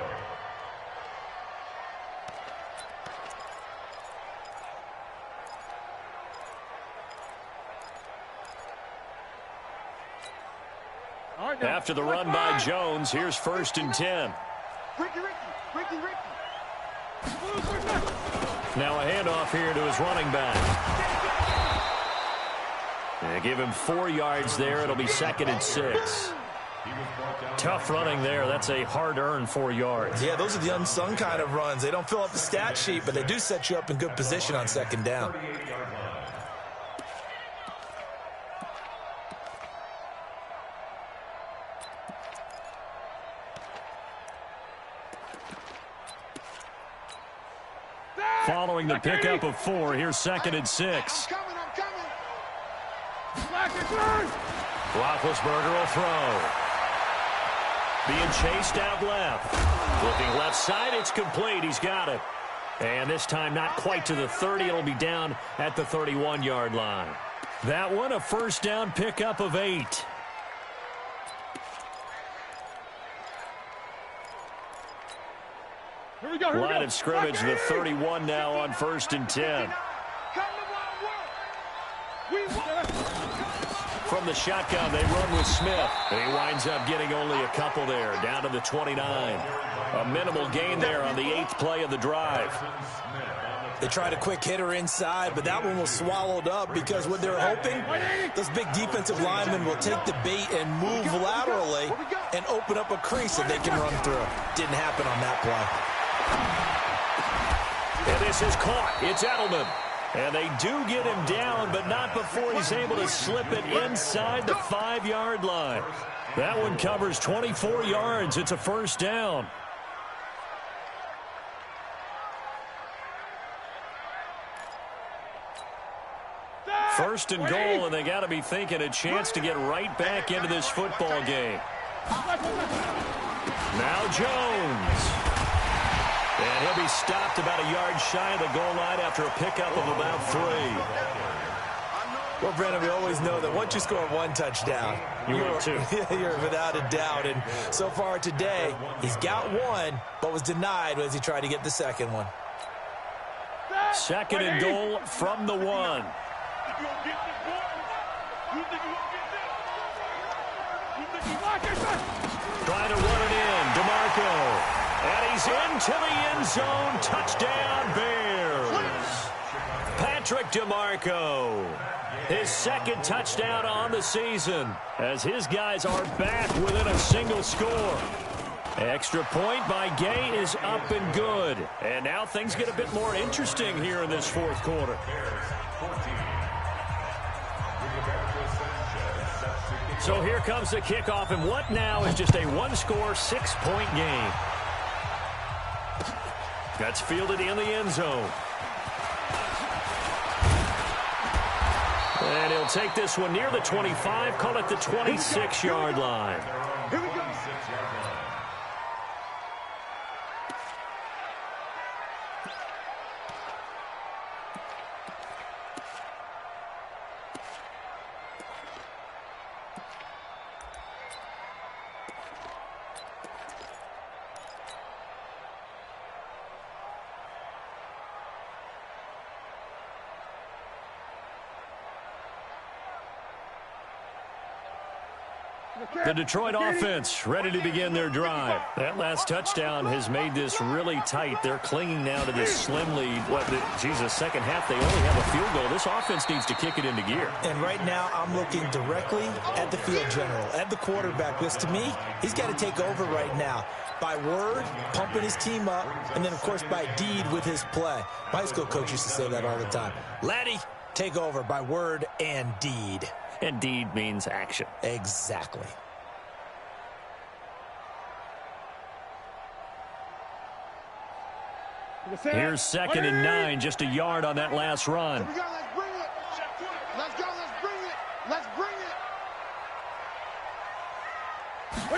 Speaker 7: After the run by Jones, here's 1st and 10.
Speaker 1: Ricky.
Speaker 7: Now a handoff here to his running back. They give him 4 yards there. It'll be 2nd and 6. Tough running there. That's a hard-earned 4 yards.
Speaker 8: Yeah, those are the unsung kind of runs. They don't fill up the stat sheet, but they do set you up in good position on 2nd down.
Speaker 7: Following the pickup of 4, here's 2nd and 6.
Speaker 1: I'm coming.
Speaker 7: Roethlisberger will throw. Being chased out left. Looking left side, it's complete. He's got it. And this time not quite to the 30. It'll be down at the 31-yard line. That one, a first down pickup of 8. Line of scrimmage, the 31 now on 1st and 10. from the shotgun. They run with Smith. And he winds up getting only a couple there, down to the 29. A minimal gain there on the 8th play of the drive.
Speaker 8: They tried a quick hitter inside, but that one was swallowed up because what they're hoping, those big defensive linemen will take the bait and move laterally and open up a crease that they can run through. Didn't happen on that play.
Speaker 7: And this is caught. It's Edelman. And they do get him down, but not before he's able to slip it inside the 5-yard line. That one covers 24 yards. It's a first down. First and goal, and they got to be thinking a chance to get right back into this football game. Now Jones. And he'll be stopped about a yard shy of the goal line after a pickup of about 3.
Speaker 8: Well, Brandon, we always know that once you score one touchdown, you're without a doubt. And so far today, he's got one, but was denied as he tried to get the second one.
Speaker 7: Second and goal from the 1. Trying to run it in, DeMarco. And he's into the end zone. Touchdown, Bears. Patrick DeMarco. His second touchdown on the season as his guys are back within a single score. Extra point by Gay is up and good. And now things get a bit more interesting here in this fourth quarter. So here comes the kickoff, and what now is just a one-score, 6-point game. That's fielded in the end zone. And he'll take this one near the 25, call it the 26-yard line.
Speaker 1: Here we go.
Speaker 7: The Detroit offense ready to begin their drive. That last touchdown has made this really tight. They're clinging now to this slim lead. Second half, they only have a field goal. This offense needs to kick it into gear.
Speaker 8: And right now, I'm looking directly at the field general, at the quarterback. Because to me, he's got to take over right now. By word, pumping his team up, and then, of course, by deed with his play. My high school coach used to say that all the time. Laddie, take over by word and deed.
Speaker 7: And deed means action.
Speaker 8: Exactly.
Speaker 7: Here's 2nd and 9, just a yard on that last run.
Speaker 1: Here we go, let's bring it. Let's go, let's bring it. Let's bring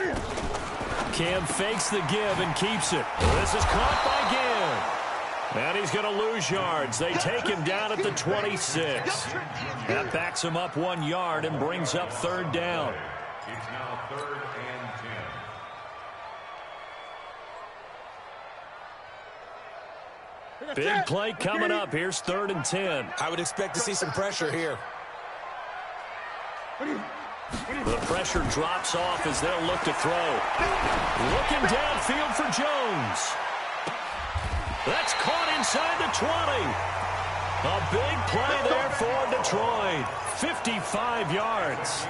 Speaker 1: it.
Speaker 7: Cam fakes the give and keeps it. This is caught by Give. And he's going to lose yards. They take him down at the 26. That backs him up 1 yard and brings up 3rd down.
Speaker 9: It's now 3rd and 10.
Speaker 7: Big play coming up. Here's 3rd and 10.
Speaker 8: I would expect to see some pressure here.
Speaker 7: The pressure drops off as they'll look to throw. Looking downfield for Jones. That's caught inside the 20. A big play there for Detroit. 55 yards.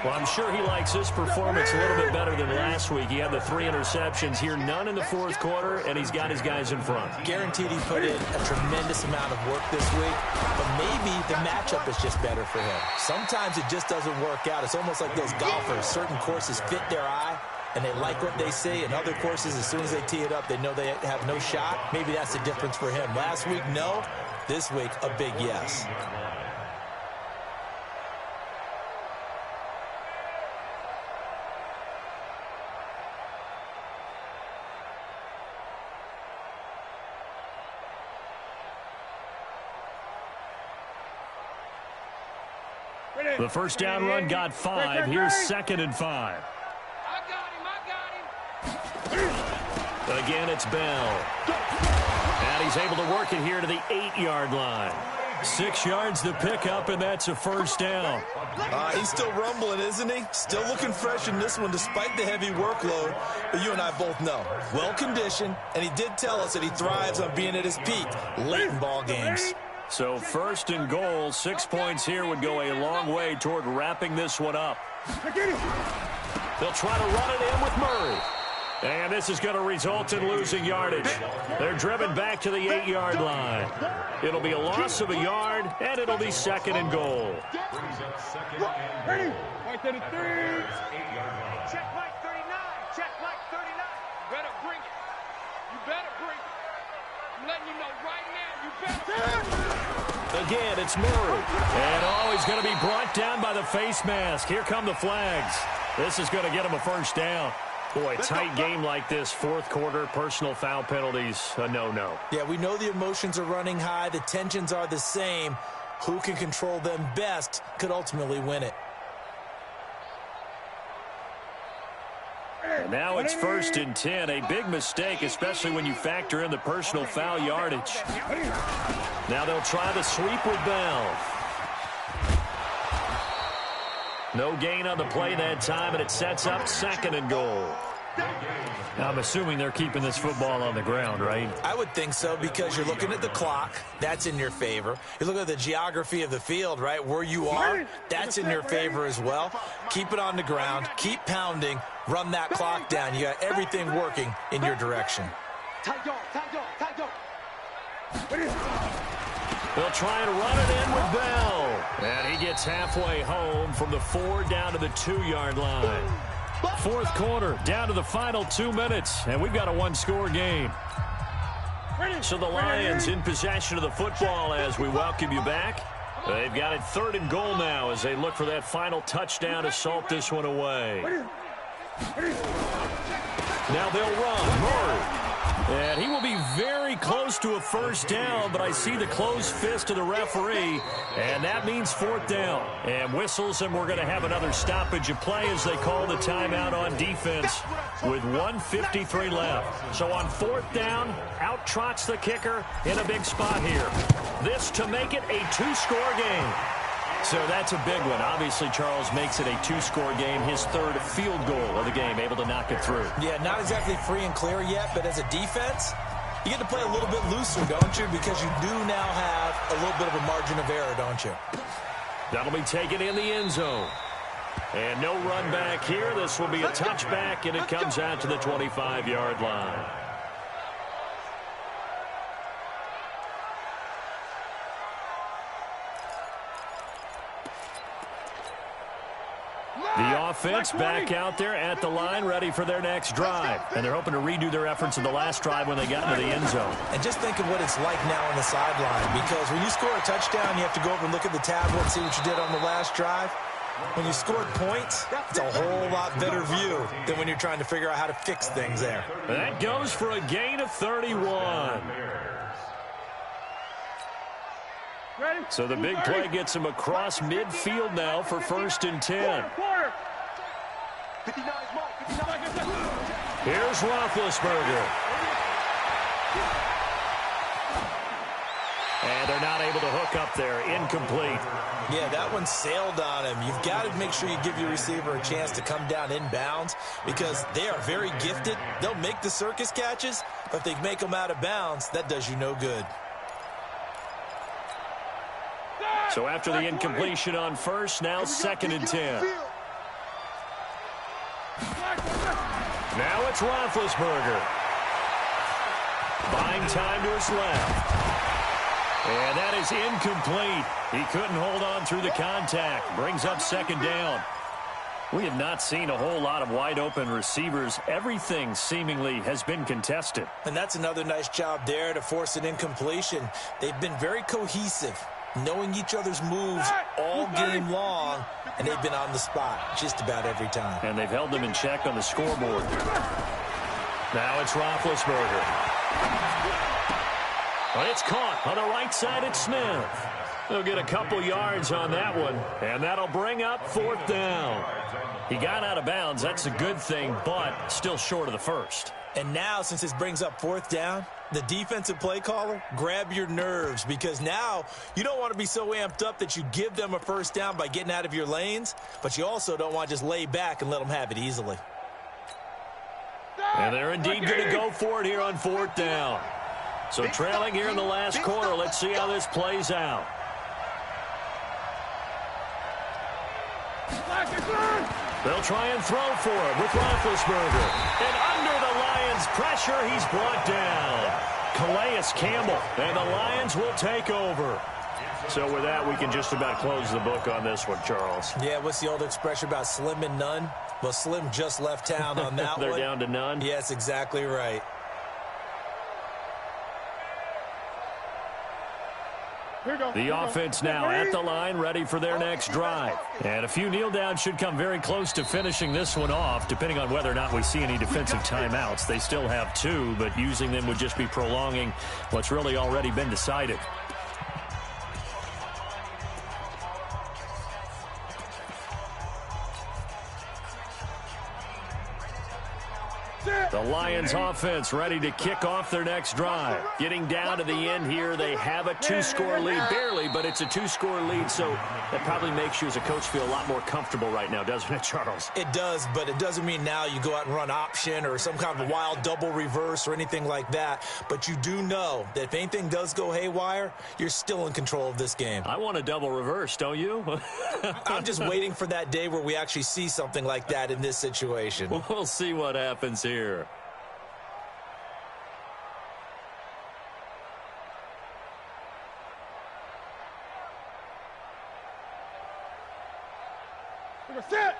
Speaker 7: Well, I'm sure he likes this performance a little bit better than last week. He had the 3 interceptions here, none in the fourth quarter, and he's got his guys in front.
Speaker 8: Guaranteed he put in a tremendous amount of work this week, but maybe the matchup is just better for him. Sometimes it just doesn't work out. It's almost like those golfers. Certain courses fit their eye, and they like what they see, and other courses, as soon as they tee it up, they know they have no shot. Maybe that's the difference for him. Last week, no. This week, a big yes.
Speaker 7: The first down run got 5. Here's 2nd and 5.
Speaker 10: I got him.
Speaker 7: Again, it's Bell. And he's able to work it here to the 8-yard line. 6 yards to pick up, and that's a first down.
Speaker 8: He's still rumbling, isn't he? Still looking fresh in this one despite the heavy workload. But you and I both know, well-conditioned, and he did tell us that he thrives on being at his peak late in ball games.
Speaker 7: So first and goal, 6 points here would go a long way toward wrapping this one up. They'll try to run it in with Murray. And this is going to result in losing yardage. They're driven back to the 8-yard line. It'll be a loss of a yard, and it'll be second and goal.
Speaker 10: Ready? Right to the 3. Check Mike 39. Check Mike 39. Better bring it. You better bring it. I'm letting you know right now, you better.
Speaker 7: Again, it's Murray. And he's going to be brought down by the face mask. Here come the flags. This is going to get him a first down. Boy, tight game like this, fourth quarter, personal foul penalties, a no-no.
Speaker 8: Yeah, we know the emotions are running high. The tensions are the same. Who can control them best could ultimately win it.
Speaker 7: And now it's first and 10. A big mistake, especially when you factor in the personal foul yardage. Now they'll try the sweep with Bell. No gain on the play that time, and it sets up second and goal. I'm assuming they're keeping this football on the ground, right?
Speaker 8: I would think so, because you're looking at the clock. That's in your favor. You look at the geography of the field, right? Where you are, that's in your favor as well. Keep it on the ground. Keep pounding. Run that clock down. You got everything working in your direction.
Speaker 7: They'll try and run it in with Bell. And he gets halfway home from the 4 down to the 2-yard line. Fourth quarter, down to the final 2 minutes, and we've got a one-score game. So the Lions in possession of the football as we welcome you back. They've got it third and goal now as they look for that final touchdown to salt this one away. Now they'll run. Murray. And he will be very close to a first down, but I see the closed fist of the referee, and that means fourth down. And whistles, and we're going to have another stoppage of play as they call the timeout on defense with 1:53 left. So on fourth down, out trots the kicker in a big spot here. This to make it a 2-score game. So that's a big one. Obviously, Charles makes it a 2-score game, his third field goal of the game, able to knock it through.
Speaker 8: Yeah, not exactly free and clear yet, but as a defense, you get to play a little bit looser, don't you? Because you do now have a little bit of a margin of error, don't you?
Speaker 7: That'll be taken in the end zone. And no run back here. This will be a touchback, and it comes out to the 25-yard line. The offense back out there at the line, ready for their next drive. And they're hoping to redo their efforts in the last drive when they got into the end zone.
Speaker 8: And just think of what it's like now on the sideline, because when you score a touchdown, you have to go over and look at the tablet and see what you did on the last drive. When you scored points, it's a whole lot better view than when you're trying to figure out how to fix things there.
Speaker 7: That goes for a gain of 31. So the big play gets him across midfield now for first and 10. Here's Roethlisberger. And they're not able to hook up there. Incomplete.
Speaker 8: Yeah, that one sailed on him. You've got to make sure you give your receiver a chance to come down inbounds because they are very gifted. They'll make the circus catches, but if they make them out of bounds, that does you no good.
Speaker 7: So after the incompletion on first, now second and 10. Now it's Roethlisberger. Buying time to his left. And that is incomplete. He couldn't hold on through the contact. Brings up second down. We have not seen a whole lot of wide-open receivers. Everything seemingly has been contested.
Speaker 8: And that's another nice job there to force an incompletion. They've been very cohesive, knowing each other's moves all game long, and they've been on the spot just about every time.
Speaker 7: And they've held them in check on the scoreboard. Now it's Roethlisberger. But it's caught on the right side at Smith. They'll get a couple yards on that one, and that'll bring up fourth down. He got out of bounds. That's a good thing, but still short of the first.
Speaker 8: And now, since this brings up fourth down, The defensive play caller, grab your nerves, because now you don't want to be so amped up that you give them a first down by getting out of your lanes, but you also don't want to just lay back and let them have it easily.
Speaker 7: And they're indeed going to go for it here on 4th down. So trailing here in the last quarter. Let's see how this plays out. They'll try and throw for it with Roethlisberger. And under the Lions' pressure, he's brought down. Calais Campbell. And the Lions will take over. So with that, we can just about close the book on this one, Charles.
Speaker 8: Yeah, what's the old expression about slim and none? Well, Slim just left town on that
Speaker 7: They're
Speaker 8: one.
Speaker 7: down to none?
Speaker 8: Yes, exactly right.
Speaker 7: The offense now at the line, ready for their next drive. And a few kneel downs should come very close to finishing this one off, depending on whether or not we see any defensive timeouts. They still have 2, but using them would just be prolonging what's really already been decided. The Lions offense ready to kick off their next drive. Getting down to the end here, they have a 2-score lead. Barely, but it's a 2-score lead, so that probably makes you as a coach feel a lot more comfortable right now, doesn't it, Charles?
Speaker 8: It does, but it doesn't mean now you go out and run option or some kind of a wild double reverse or anything like that. But you do know that if anything does go haywire, you're still in control of this game.
Speaker 7: I want a double reverse, don't you?
Speaker 8: I'm just waiting for that day where we actually see something like that in this situation.
Speaker 7: We'll see what happens here.
Speaker 1: Set.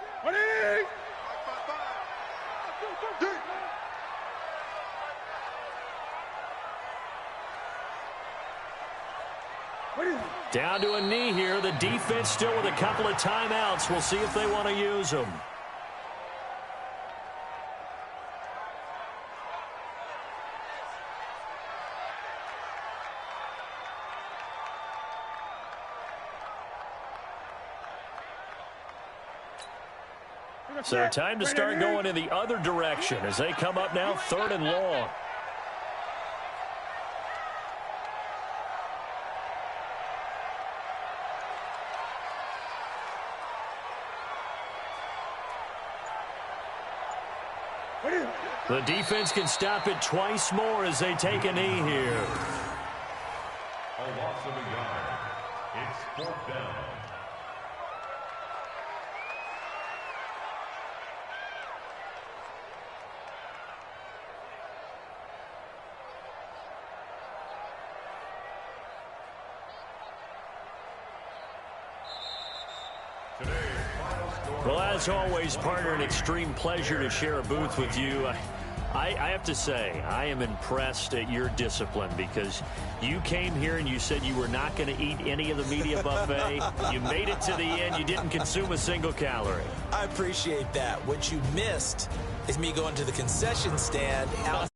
Speaker 1: Ready?
Speaker 7: Down to a knee here. The defense still with a couple of timeouts. We'll see if they want to use them. So time to start going in the other direction as they come up now 3rd and long. The defense can stop it twice more as they take a knee here.
Speaker 9: A loss of a yard. It's 4th down.
Speaker 7: Well, as always, partner, an extreme pleasure to share a booth with you. I have to say, I am impressed at your discipline because you came here and you said you were not going to eat any of the media buffet. You made it to the end. You didn't consume a single calorie.
Speaker 8: I appreciate that. What you missed is me going to the concession stand out.